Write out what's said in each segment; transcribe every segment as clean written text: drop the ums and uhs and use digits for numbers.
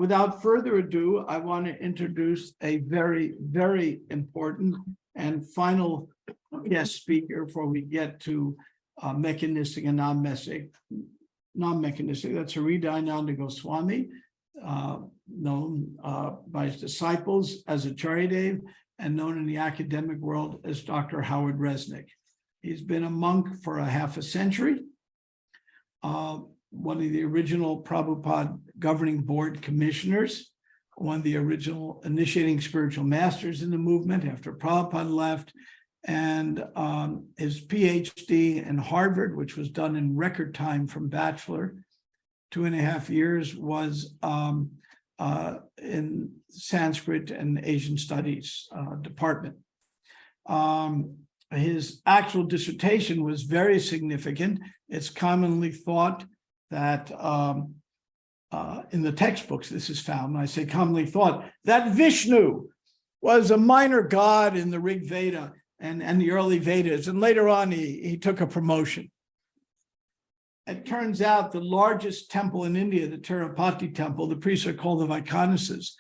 without further ado, I want to introduce a very, very important and final guest speaker before we get to mechanistic and non-mechanistic. That's Hridayananda Goswami, known by his disciples as Acharyadev and known in the academic world as Dr. Howard Resnick. He's been a monk for a half a century, one of the original Prabhupada governing board commissioners, one of the original initiating spiritual masters in the movement after Prabhupada left, and his PhD in Harvard, which was done in record time from bachelor, 2.5 years, was in Sanskrit and Asian Studies department. His actual dissertation was very significant. It's commonly thought that in the textbooks this is found, I say commonly thought, that Vishnu was a minor god in the Rig Veda and the early Vedas, and later on he took a promotion. It turns out the largest temple in India, the Tirupati temple, the priests are called the Vaikanas,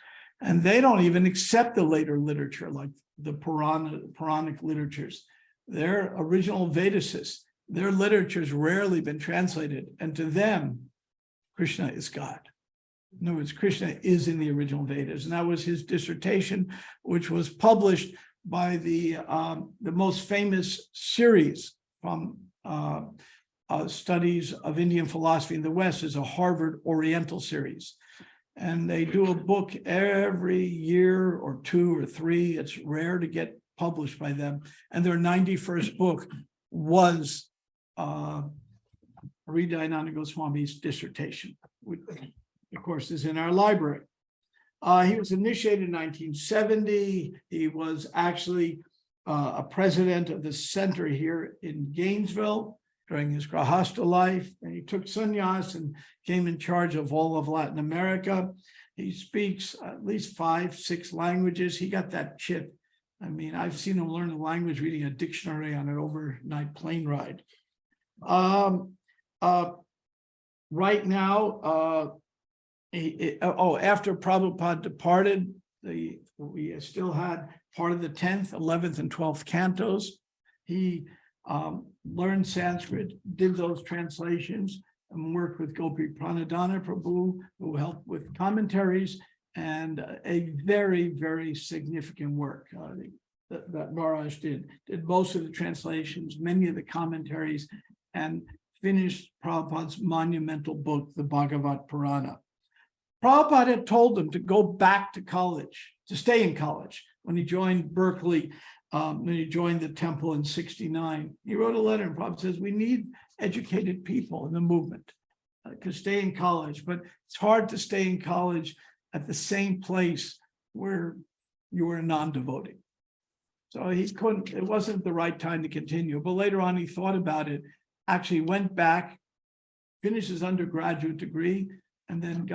and they don't even accept the later literature like the Puranic literatures. They're original Vedicists. Their literature has rarely been translated, and to them, Krishna is God. In other words, Krishna is in the original Vedas, and that was his dissertation, which was published by the most famous series from studies of Indian philosophy in the West is a Harvard Oriental series. And they do a book every year or 2 or 3. It's rare to get published by them. And their 91st book was Hridayananda Goswami's dissertation, which of course is in our library. He was initiated in 1970. He was actually a president of the center here in Gainesville during his Grahastha life, and he took sannyas and came in charge of all of Latin America. He speaks at least 5-6 languages. He got that chip. I mean, I've seen him learn a language reading a dictionary on an overnight plane ride. Right now, after Prabhupada departed, we still had part of the 10th, 11th, and 12th cantos. He learned Sanskrit, did those translations, and worked with Gopi Pranadhana Prabhu, who helped with commentaries, and a very, very significant work that Maharaj did most of the translations, many of the commentaries, and finished Prabhupada's monumental book, the Bhagavat Purana. Prabhupada had told him to go back to college, to stay in college. When he joined Berkeley, when he joined the temple in 1969, he wrote a letter, and Prabhupada says, we need educated people in the movement to stay in college, but it's hard to stay in college at the same place where you were a non-devotee. So he couldn't, it wasn't the right time to continue. But later on, he thought about it, actually went back, finished his undergraduate degree, and then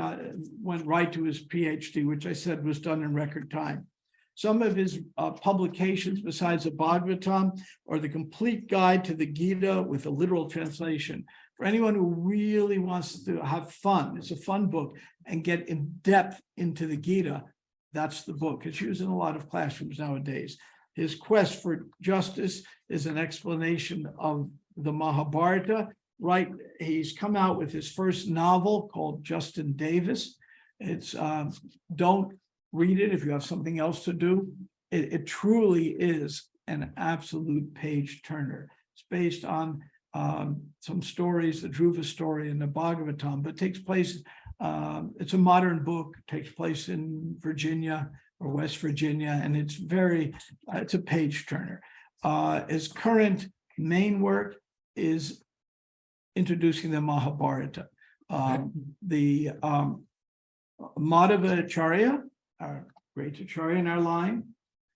went right to his PhD, which I said was done in record time. Some of his publications, besides the Bhagavatam, are the complete guide to the Gita with a literal translation. For anyone who really wants to have fun, it's a fun book, and get in depth into the Gita, that's the book. It's used in a lot of classrooms nowadays. His Quest for Justice is an explanation of the Mahabharata. Right, he's come out with his first novel called Justin Davis. It's don't read it if you have something else to do. It truly is an absolute page turner. It's based on some stories, the Dhruva story and the Bhagavatam, but takes place, it's a modern book, takes place in Virginia or West Virginia, and it's a page turner. His current main work is introducing the Mahabharata. The Madhava Acharya, our great Acharya in our line,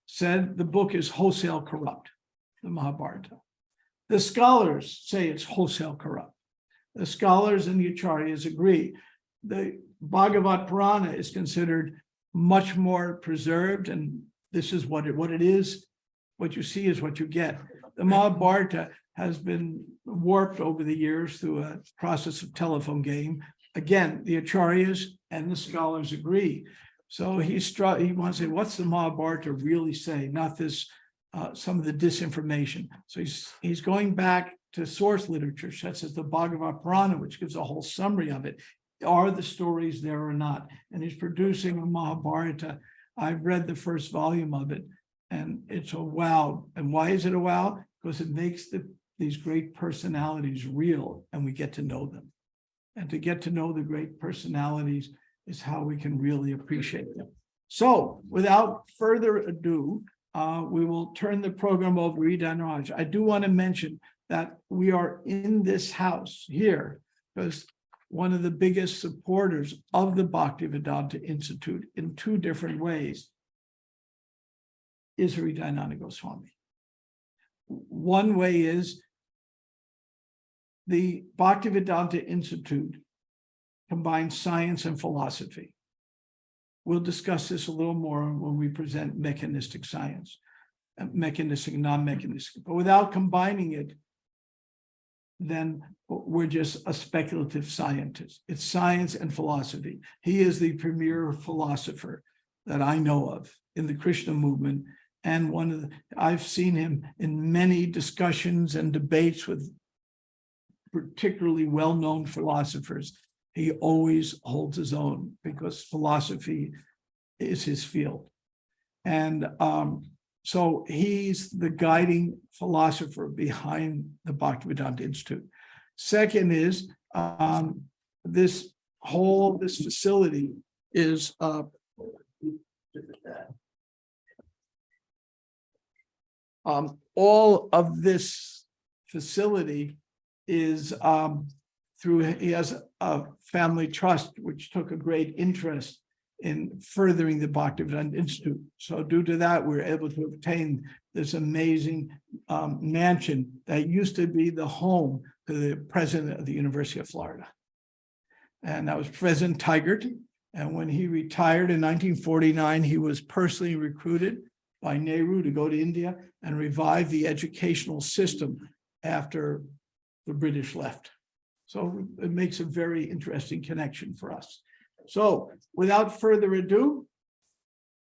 said the book is wholesale corrupt, the Mahabharata. The scholars say it's wholesale corrupt. The scholars and the Acharyas agree. The Bhagavat Purana is considered much more preserved, and this is what it is. What you see is what you get. The Mahabharata has been warped over the years through a process of telephone game, again, the acharyas and the scholars agree. So he wants to say, what's the Mahabharata really say? Not this, some of the disinformation. So he's going back to source literature, such as the Bhagavad Purana, which gives a whole summary of it. Are the stories there or not? And he's producing a Mahabharata. I've read the first volume of it, and it's a wow. And why is it a wow? Because it makes these great personalities real, and we get to know them. And to get to know the great personalities is how we can really appreciate them. So without further ado, we will turn the program over to Ida Raj. I do want to mention that we are in this house here because one of the biggest supporters of the Bhaktivedanta Institute in two different ways is Hridayananda Goswami. One way is the Bhaktivedanta Institute combines science and philosophy. We'll discuss this a little more when we present mechanistic science, mechanistic, non-mechanistic. But without combining it, then we're just a speculative scientist. It's science and philosophy. He is the premier philosopher that I know of in the Krishna movement. And I've seen him in many discussions and debates with particularly well-known philosophers. He always holds his own because philosophy is his field. And so he's the guiding philosopher behind the Bhaktivedanta Institute. Second is this facility is all of this facility is he has a family trust which took a great interest in furthering the Bhaktivedanta Institute. So due to that, we're able to obtain this amazing mansion that used to be the home to the president of the University of Florida. And that was President Tigert. And when he retired in 1949, he was personally recruited by Nehru to go to India and revive the educational system after the British left. So it makes a very interesting connection for us. So without further ado,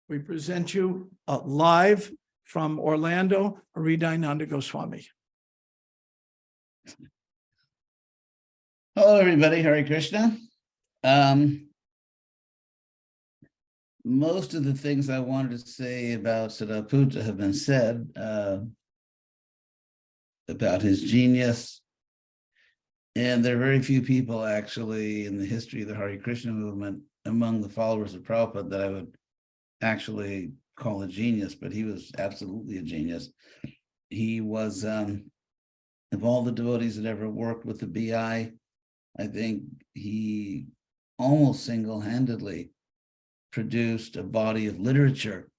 we present you live from Orlando, Hridayananda Goswami. Hello, everybody. Hare Krishna. Most of the things I wanted to say about Sariputta have been said about his genius. And there are very few people actually in the history of the Hare Krishna movement among the followers of Prabhupada that I would actually call a genius, but he was absolutely a genius. He was, of all the devotees that ever worked with the BI, I think he almost single-handedly produced a body of literature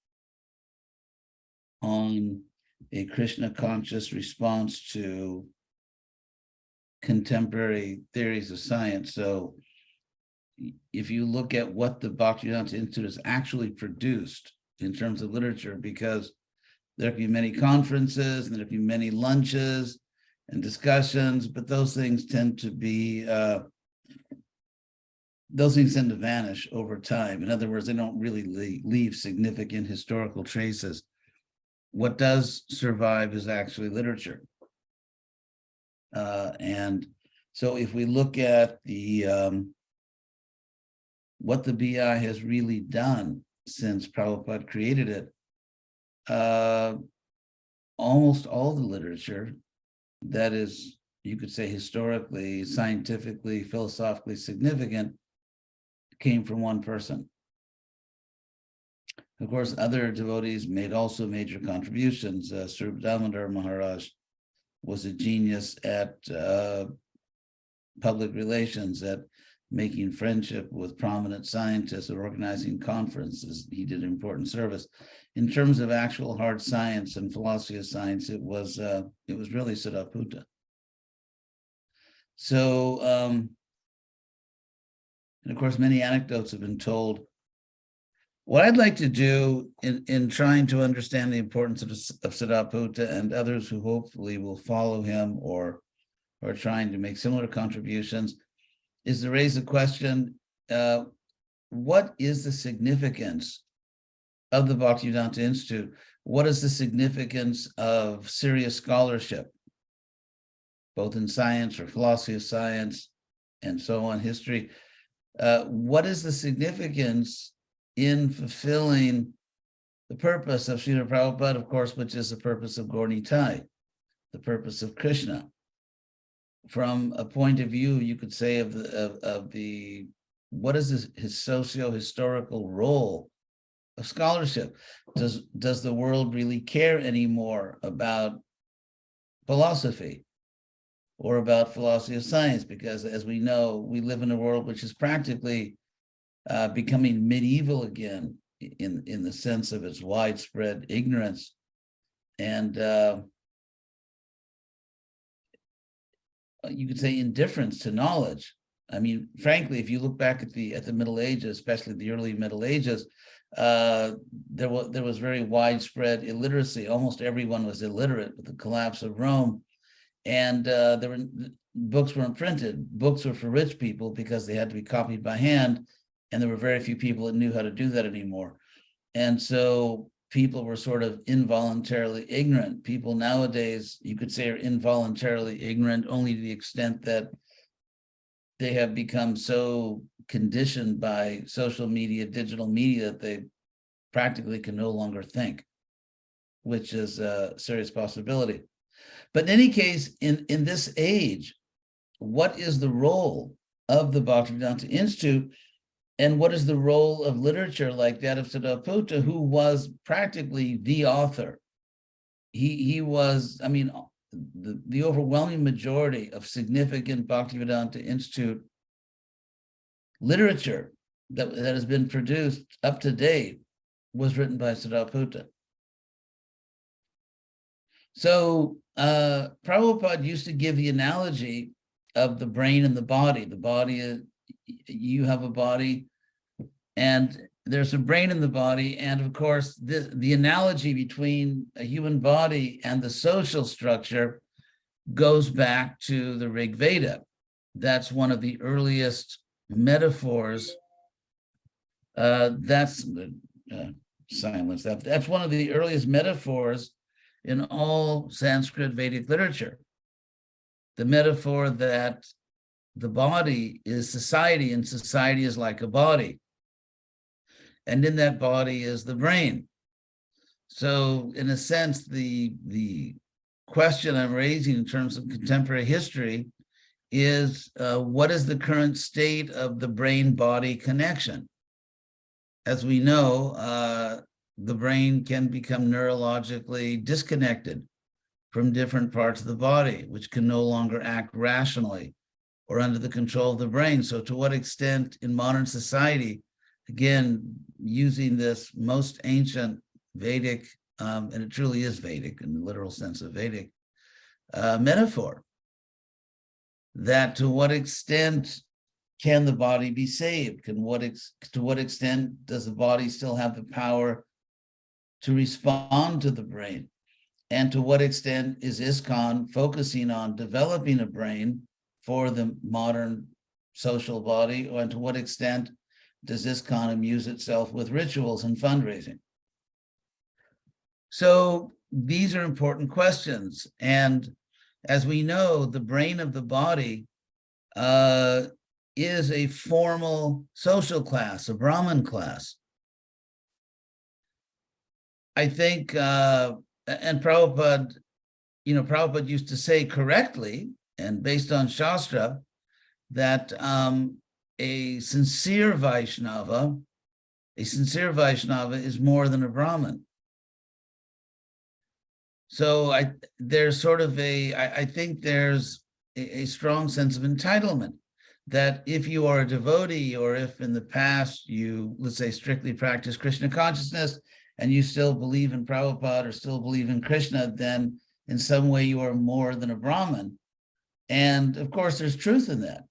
on a Krishna conscious response to contemporary theories of science. So if you look at what the Bhaktivedanta Institute has actually produced in terms of literature, because there can be many conferences and there can be many lunches and discussions, but those things tend to be vanish over time. In other words, they don't really leave significant historical traces. What does survive is actually literature. And so if we look at what the BI has really done since Prabhupada created it, almost all the literature that is, you could say, historically, scientifically, philosophically significant came from one person. Of course, other devotees made also major contributions. Swarup Damodar Maharaj was a genius at public relations, at making friendship with prominent scientists or organizing conferences. He did important service. In terms of actual hard science and philosophy of science, it was really Sariputta. So, and of course, many anecdotes have been told. What I'd like to do in trying to understand the importance of Sariputta and others who hopefully will follow him or are trying to make similar contributions, is to raise the question, what is the significance of the Bhaktivedanta Institute? What is the significance of serious scholarship, both in science or philosophy of science and so on, history? What is the significance in fulfilling the purpose of Srila Prabhupada, of course, which is the purpose of Gaur Nitai, the purpose of Krishna? From a point of view, you could say, of the what is his socio-historical role of scholarship? Does the world really care anymore about philosophy or about philosophy of science? Because, as we know, we live in a world which is practically becoming medieval again in the sense of its widespread ignorance and you could say indifference to knowledge. I mean, frankly, if you look back at the Middle Ages, especially the early Middle Ages, there was very widespread illiteracy. Almost everyone was illiterate with the collapse of Rome, and books weren't printed. Books were for rich people because they had to be copied by hand, and there were very few people that knew how to do that anymore. And so people were sort of involuntarily ignorant. People nowadays, you could say, are involuntarily ignorant only to the extent that they have become so conditioned by social media, digital media, that they practically can no longer think, which is a serious possibility. But in any case, in this age, what is the role of the Bhaktivedanta Institute? And what is the role of literature like that of Siddhartha, who was practically the author? He was, I mean, the overwhelming majority of significant Bhaktivedanta Institute literature that has been produced up to date was written by Siddhartha. So Prabhupada used to give the analogy of the brain and the body. The body is, you have a body, and there's a brain in the body. And of course, the analogy between a human body and the social structure goes back to the Rig Veda. That's one of the earliest metaphors. That's silence. That's one of the earliest metaphors in all Sanskrit Vedic literature. The metaphor that the body is society, and society is like a body. And in that body is the brain. So in a sense, the question I'm raising in terms of contemporary history is what is the current state of the brain-body connection? As we know, the brain can become neurologically disconnected from different parts of the body, which can no longer act rationally or under the control of the brain. So to what extent in modern society, again, using this most ancient Vedic, and it truly is Vedic in the literal sense of Vedic, metaphor, that to what extent can the body be saved? To what extent does the body still have the power to respond to the brain? And to what extent is ISKCON focusing on developing a brain for the modern social body? And to what extent does ISKCON amuse itself with rituals and fundraising? So these are important questions. And as we know, the brain of the body is a formal social class, a Brahmin class. I think, and Prabhupada, Prabhupada used to say correctly, and based on Shastra, that a sincere Vaishnava is more than a Brahmin. So I think there's a strong sense of entitlement that if you are a devotee, or if in the past you, let's say, strictly practice Krishna consciousness, and you still believe in Prabhupada or still believe in Krishna, then in some way you are more than a Brahmin. And of course, there's truth in that.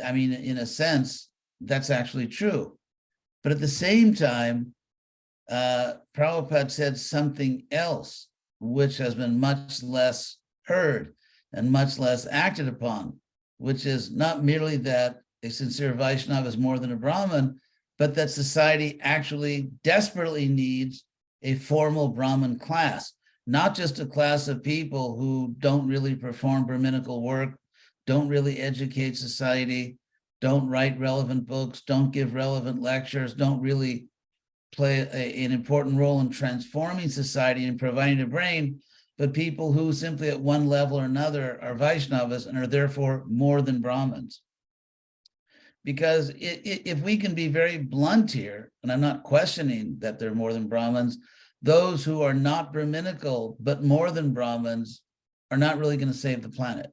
I mean, in a sense, that's actually true. But at the same time, Prabhupada said something else, which has been much less heard and much less acted upon, which is not merely that a sincere Vaishnava is more than a Brahmin, but that society actually desperately needs a formal Brahmin class, not just a class of people who don't really perform Brahminical work, don't really educate society, don't write relevant books, don't give relevant lectures, don't really play an important role in transforming society and providing a brain, but people who simply at one level or another are Vaishnavas and are therefore more than Brahmins. Because if we can be very blunt here, and I'm not questioning that they're more than Brahmins, those who are not Brahminical but more than Brahmins are not really going to save the planet.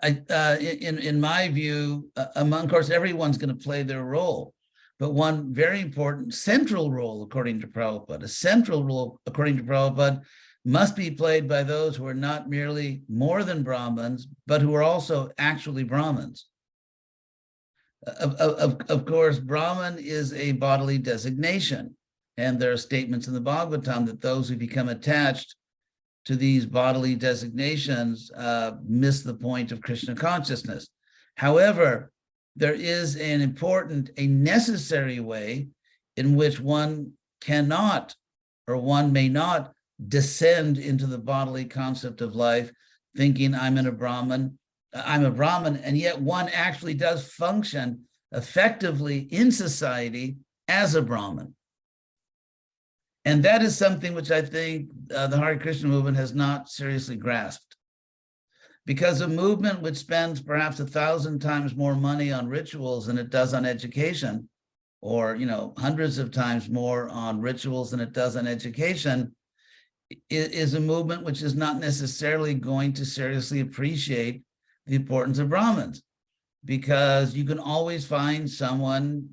In my view, of course, everyone's going to play their role, but one very important central role, according to Prabhupada, a central role, according to Prabhupada, must be played by those who are not merely more than Brahmins, but who are also actually Brahmins. Of course, Brahman is a bodily designation, and there are statements in the Bhagavatam that those who become attached to these bodily designations miss the point of Krishna consciousness. However, there is an important, a necessary way in which one cannot or one may not descend into the bodily concept of life, thinking I'm a Brahmin, and yet one actually does function effectively in society as a Brahmin. And that is something which I think the Hare Krishna movement has not seriously grasped. Because a movement which spends perhaps 1,000 times more money on rituals than it does on education, or hundreds of times more on rituals than it does on education, is a movement which is not necessarily going to seriously appreciate the importance of Brahmins, because you can always find someone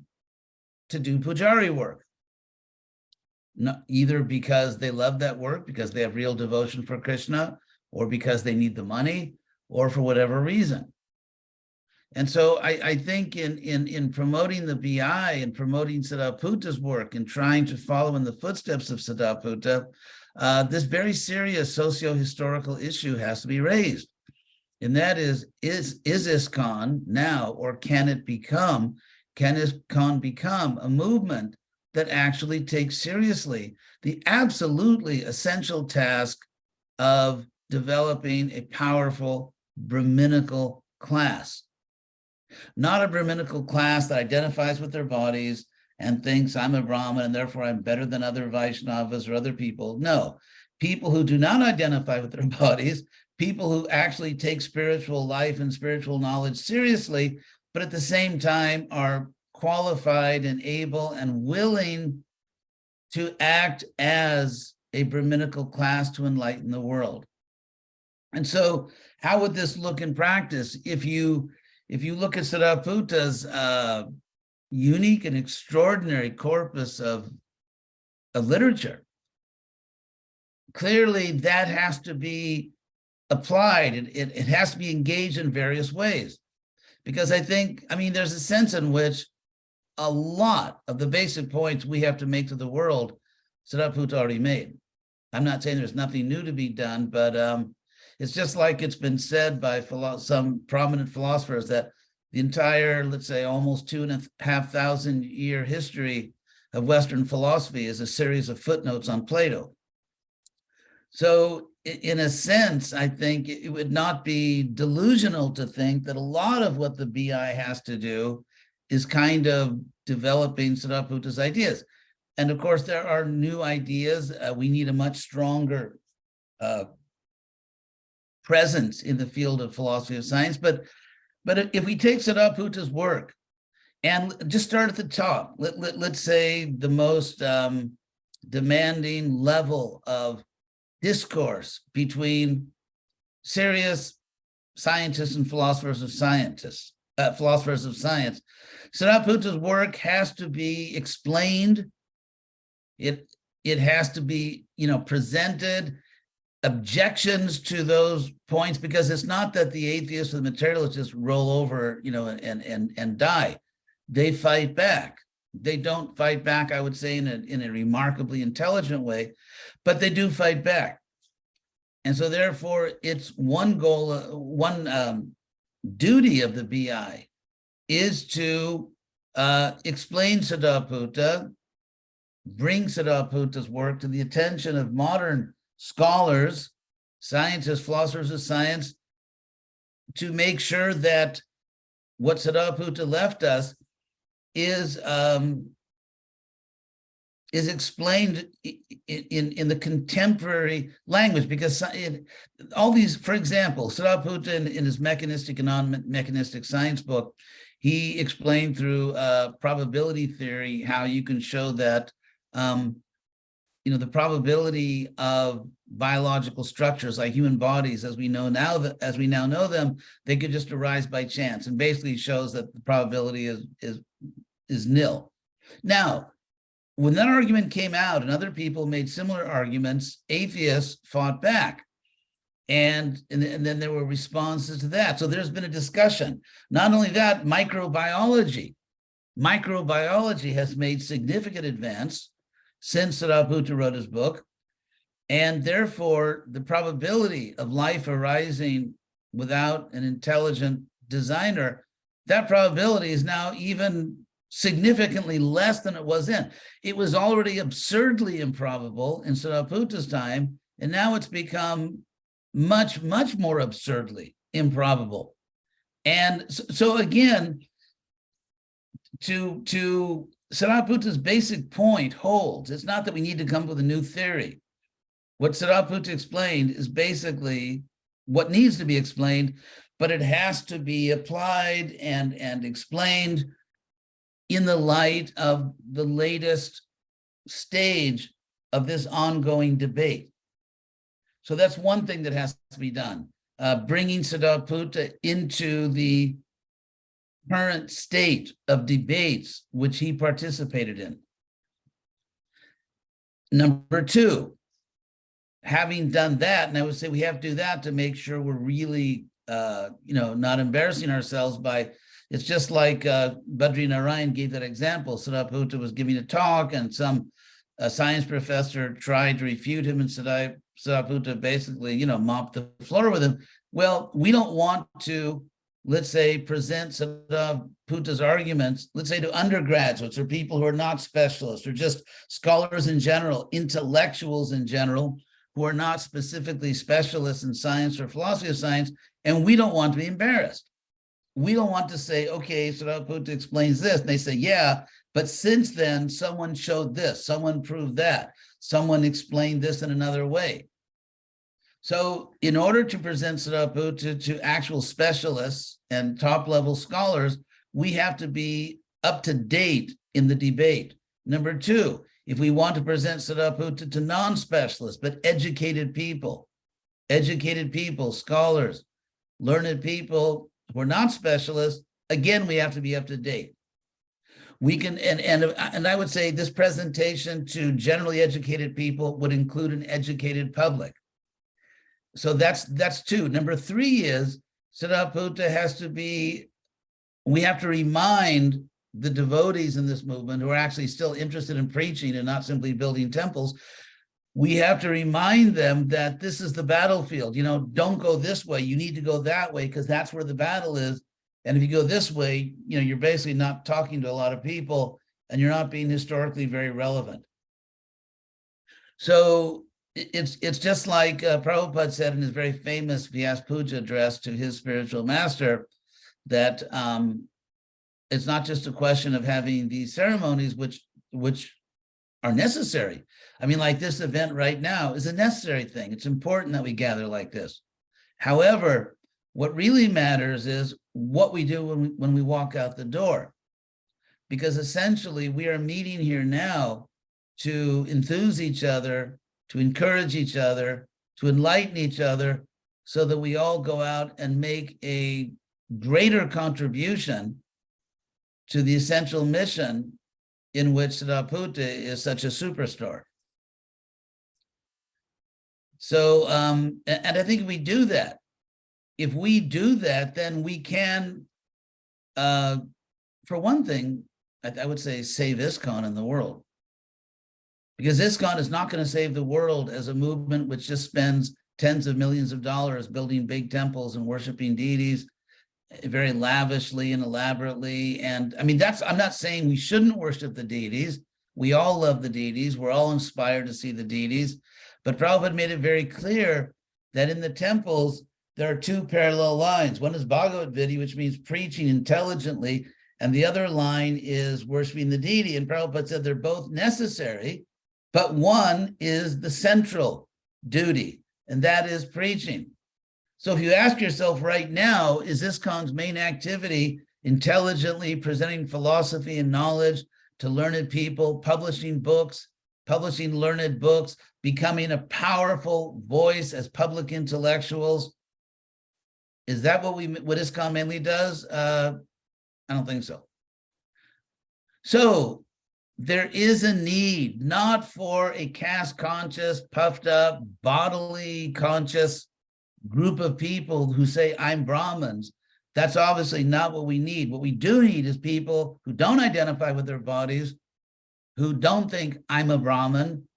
to do pujari work. Either because they love that work, because they have real devotion for Krishna, or because they need the money, or for whatever reason. And so I think in promoting the BI and promoting Siddhartha's work and trying to follow in the footsteps of Siddhartha, this very serious socio-historical issue has to be raised. And that is ISKCON now, or can ISKCON become a movement that actually takes seriously the absolutely essential task of developing a powerful Brahminical class? Not a Brahminical class that identifies with their bodies and thinks I'm a Brahmin and therefore I'm better than other Vaishnavas or other people. No, people who do not identify with their bodies, people who actually take spiritual life and spiritual knowledge seriously, but at the same time are qualified and able and willing to act as a Brahminical class to enlighten the world. And so how would this look in practice? If you look at Siddhartha's unique and extraordinary corpus of literature, clearly that has to be applied. It has to be engaged in various ways. Because I mean, there's a sense in which a lot of the basic points we have to make to the world, Siddhartha already made. I'm not saying there's nothing new to be done, but it's just like it's been said by some prominent philosophers that the entire, let's say, almost 2,500 year history of Western philosophy is a series of footnotes on Plato. So in a sense, I think it would not be delusional to think that a lot of what the BI has to do is kind of developing Siddhartha's ideas. And of course, there are new ideas. We need a much stronger presence in the field of philosophy of science. But if we take Siddhartha's work and just start at the top, let's say the most demanding level of discourse between serious scientists and philosophers of science. Siddhartha's work has to be explained. It has to be, presented, objections to those points, because it's not that the atheists or the materialists just roll over, and die. They fight back. They don't fight back, I would say, in a remarkably intelligent way, but they do fight back. And so therefore, it's one goal, one duty of the BI is to explain Siddhartha, bring Siddhartha's work to the attention of modern scholars, scientists, philosophers of science, to make sure that what Siddhartha left us is explained in the contemporary language, because all these, for example, Siddhartha in his mechanistic and non-mechanistic science book, he explained through probability theory how you can show that the probability of biological structures like human bodies, as we now know them, they could just arise by chance, and basically shows that the probability is nil. Now, when that argument came out and other people made similar arguments, atheists fought back. And then there were responses to that. So there's been a discussion. Not only that, microbiology has made significant advance since Siddhartha wrote his book. And therefore, the probability of life arising without an intelligent designer, that probability is now even significantly less than it was then. It was already absurdly improbable in Siddhartha's time, and now it's become much, much more absurdly improbable. And so again, to Siddhartha's basic point holds. It's not that we need to come up with a new theory. What Siddhartha explained is basically what needs to be explained, but it has to be applied and explained in the light of the latest stage of this ongoing debate. So that's one thing that has to be done, bringing Siddhartha into the current state of debates which he participated in. Number two, having done that, and I would say we have to do that to make sure we're really, not embarrassing ourselves by. It's just like Badri Narayan gave that example. Siddhartha was giving a talk, and some science professor tried to refute him, and Siddhartha basically, mopped the floor with him. Well, we don't want to, let's say, present Siddhartha's arguments, let's say, to undergraduates or people who are not specialists, or just scholars in general, intellectuals in general, who are not specifically specialists in science or philosophy of science, and we don't want to be embarrassed. We don't want to say, okay, Siddhartha explains this, and they say, yeah, but since then, someone showed this, someone proved that, someone explained this in another way. So in order to present Siddhartha to actual specialists and top-level scholars, we have to be up to date in the debate. Number two, if we want to present Siddhartha to non-specialists, but educated people, scholars, learned people who are not specialists, again, we have to be up to date. We can, and I would say this presentation to generally educated people would include an educated public. So that's two. Number three is Siddhartha has to be, we have to remind the devotees in this movement who are actually still interested in preaching and not simply building temples. We have to remind them that this is the battlefield. Don't go this way. You need to go that way, because that's where the battle is. And if you go this way, you're basically not talking to a lot of people, and you're not being historically very relevant. So it's just like Prabhupada said in his very famous Vyas Puja address to his spiritual master, that it's not just a question of having these ceremonies, which are necessary. I mean, like this event right now is a necessary thing. It's important that we gather like this. However, what really matters is what we do when we walk out the door. Because essentially we are meeting here now to enthuse each other, to encourage each other, to enlighten each other, so that we all go out and make a greater contribution to the essential mission in which Siddhartha is such a superstar. So, and I think if we do that, then we can, for one thing, I would say save ISKCON in the world. Because ISKCON is not going to save the world as a movement which just spends tens of millions of dollars building big temples and worshiping deities very lavishly and elaborately. And I mean, I'm not saying we shouldn't worship the deities. We all love the deities. We're all inspired to see the deities. But Prabhupada made it very clear that in the temples, there are two parallel lines. One is Bhagavad Gita, which means preaching intelligently, and the other line is worshiping the deity. And Prabhupada said they're both necessary, but one is the central duty, and that is preaching. So if you ask yourself right now, is ISKCON's main activity intelligently presenting philosophy and knowledge to learned people, publishing books, publishing learned books, becoming a powerful voice as public intellectuals? Is that what ISKCON mainly does? I don't think so. So there is a need not for a caste conscious, puffed up, bodily conscious group of people who say, I'm Brahmins. That's obviously not what we need. What we do need is people who don't identify with their bodies, who don't think I'm a Brahmin,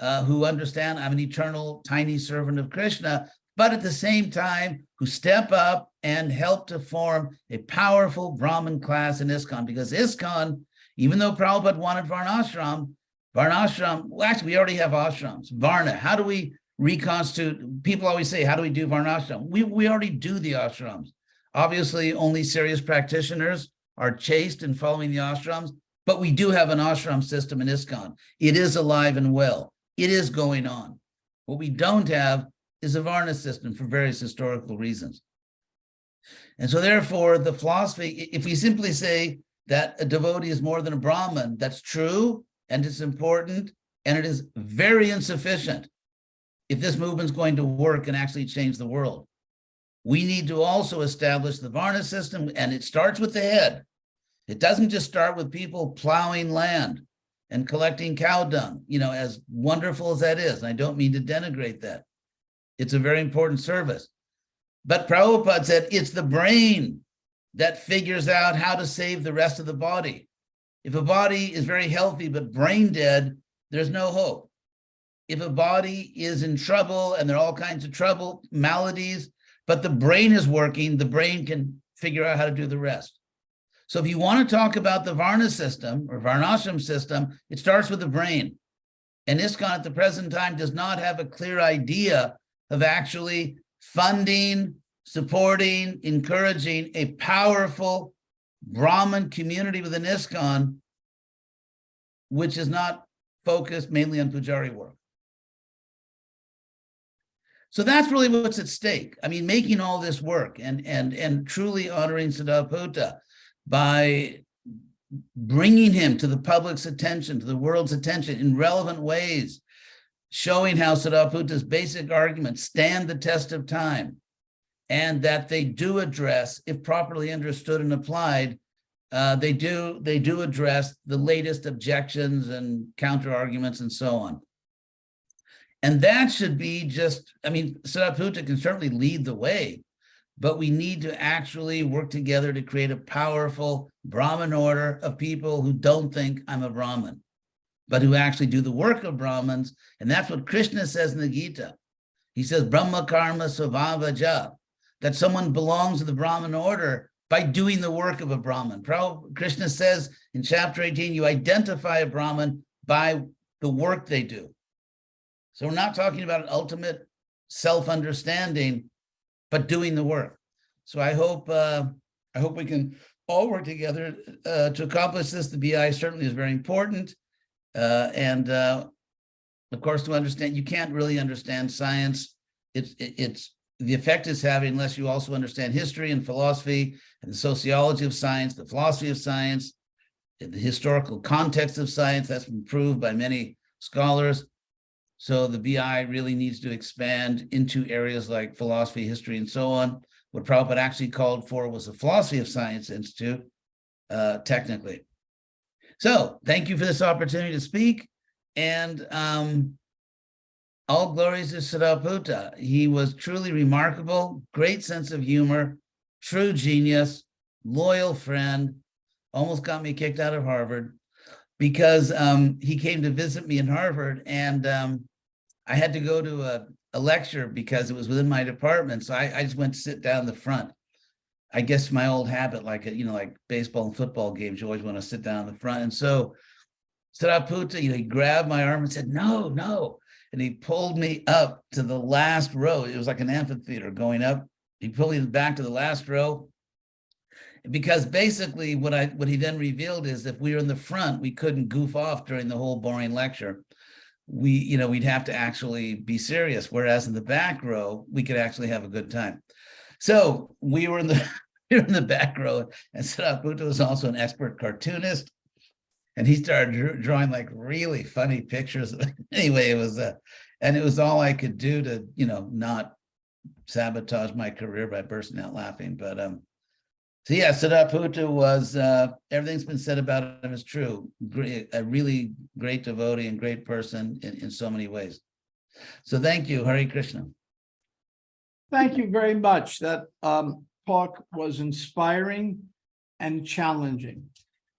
who understand I'm an eternal tiny servant of Krishna, but at the same time, who step up and help to form a powerful Brahmin class in ISKCON. Because ISKCON, even though Prabhupada wanted Varnashram, well, actually, we already have ashrams. Varna, how do we reconstitute? People always say, how do we do Varnashram? We already do the ashrams. Obviously, only serious practitioners are chaste in following the ashrams, but we do have an ashram system in ISKCON. It is alive and well. It is going on. What we don't have is a Varna system for various historical reasons. And so therefore, the philosophy, if we simply say that a devotee is more than a Brahmin, that's true, and it's important, and it is very insufficient if this movement's going to work and actually change the world. We need to also establish the Varna system, and it starts with the head. It doesn't just start with people plowing land and collecting cow dung, as wonderful as that is. And I don't mean to denigrate that. It's a very important service. But Prabhupada said it's the brain that figures out how to save the rest of the body. If a body is very healthy but brain dead, there's no hope. If a body is in trouble and there are all kinds of trouble, maladies, but the brain is working, the brain can figure out how to do the rest. So if you want to talk about the Varna system or Varnashram system, it starts with the brain. And ISKCON at the present time does not have a clear idea of actually funding, supporting, encouraging a powerful Brahmin community within ISKCON, which is not focused mainly on Pujari work. So that's really what's at stake. I mean, making all this work and truly honoring Siddhartha by bringing him to the public's attention, to the world's attention in relevant ways, showing how Siddhartha's basic arguments stand the test of time, and that they do address, if properly understood and applied, they do address the latest objections and counter arguments and so on. And that should be Siddhartha can certainly lead the way, but we need to actually work together to create a powerful Brahmin order of people who don't think I'm a Brahmin, but who actually do the work of Brahmins. And that's what Krishna says in the Gita. He says, Brahma karma svabhavaja, that someone belongs to the Brahmin order by doing the work of a Brahmin. Krishna says in chapter 18, you identify a Brahmin by the work they do. So we're not talking about an ultimate self-understanding, but doing the work. So I hope we can all work together to accomplish this. The BI certainly is very important. And of course, to understand, you can't really understand science. It's the effect it's having unless you also understand history and philosophy and the sociology of science, the philosophy of science, the historical context of science. That's been proved by many scholars. So the BI really needs to expand into areas like philosophy, history, and so on. What Prabhupada actually called for was a Philosophy of Science Institute, technically. So thank you for this opportunity to speak. And all glories to Siddhartha. He was truly remarkable, great sense of humor, true genius, loyal friend, almost got me kicked out of Harvard because he came to visit me in Harvard, and I had to go to a lecture because it was within my department. So I just went to sit down in the front. I guess my old habit, like, like baseball and football games, you always want to sit down in the front. And so Saraputa, he grabbed my arm and said, no, no. And he pulled me up to the last row. It was like an amphitheater going up. He pulled me back to the last row. Because basically what he then revealed is if we were in the front, we couldn't goof off during the whole boring lecture. We'd have to actually be serious. Whereas in the back row, we could actually have a good time. So we were in the back row, and Saraputa was also an expert cartoonist. And he started drawing like really funny pictures. Anyway, and it was all I could do to, not sabotage my career by bursting out laughing. But so yeah, Saraputa was, everything's been said about him is true. A really great devotee and great person in so many ways. So thank you, Hare Krishna. Thank you very much. That talk was inspiring and challenging.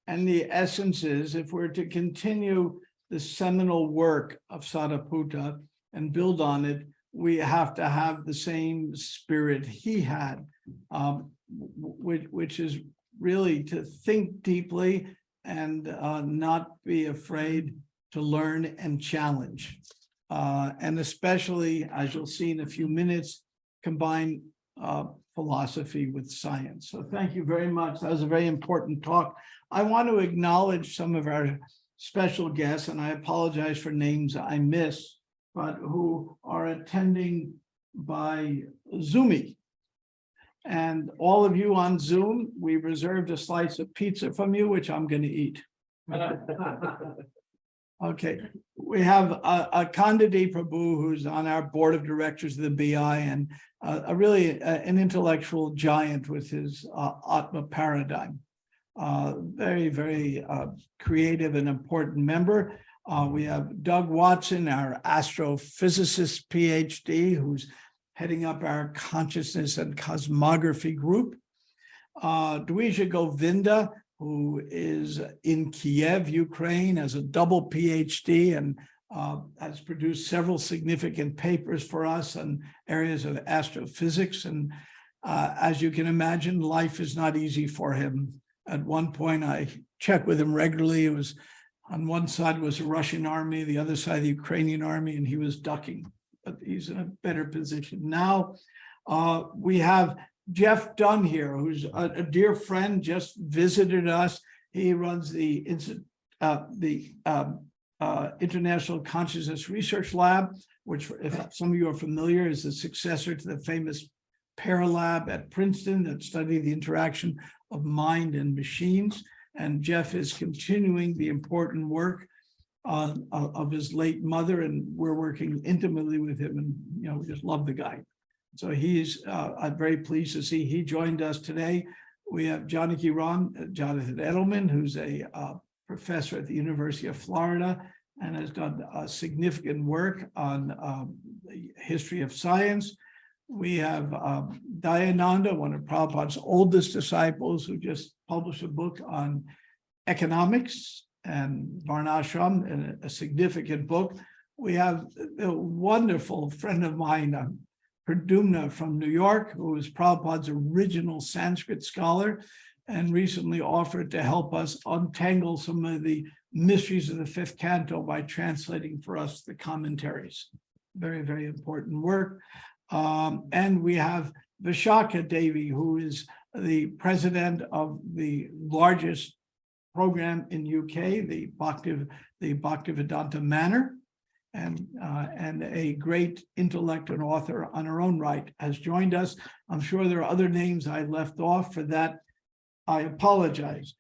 And the essence is, if we're to continue the seminal work of Saraputa and build on it, we have to have the same spirit he had, which is really to think deeply and not be afraid to learn and challenge. And especially, as you'll see in a few minutes, combine philosophy with science. So thank you very much. That was a very important talk. I want to acknowledge some of our special guests, and I apologize for names I miss, but who are attending by Zoomy. And all of you on Zoom, we reserved a slice of pizza from you, which I'm going to eat. Okay, we have Kandidi Prabhu, who's on our board of directors of the BI, and an intellectual giant with his Atma paradigm. Very, very creative and important member. We have Doug Watson, our astrophysicist PhD, who's heading up our consciousness and cosmography group. Dwija Govinda, who is in Kiev, Ukraine, as a double PhD and has produced several significant papers for us in areas of astrophysics. And as you can imagine, life is not easy for him. At one point, I checked with him regularly. It was on one side was the Russian army, the other side, the Ukrainian army, and he was ducking, but he's in a better position. Now we have Jeff Dunn here, who's a dear friend, just visited us. He runs the International Consciousness Research Lab, which, if some of you are familiar, is the successor to the famous Paralab at Princeton that studied the interaction of mind and machines. And Jeff is continuing the important work of his late mother, and we're working intimately with him, and we just love the guy. So I'm very pleased to see he joined us today. We have Jonathan Edelman, who's a professor at the University of Florida and has done significant work on the history of science. We have Dayananda, one of Prabhupada's oldest disciples, who just published a book on economics and Varnashram, and a significant book. We have a wonderful friend of mine, Pradumna from New York, who is Prabhupada's original Sanskrit scholar and recently offered to help us untangle some of the mysteries of the fifth canto by translating for us the commentaries. Very, very important work. And we have Vishaka Devi, who is the president of the largest program in UK, the Bhaktivedanta Manor, and a great intellect and author on her own right, has joined us. I'm sure there are other names I left off. For that, I apologize.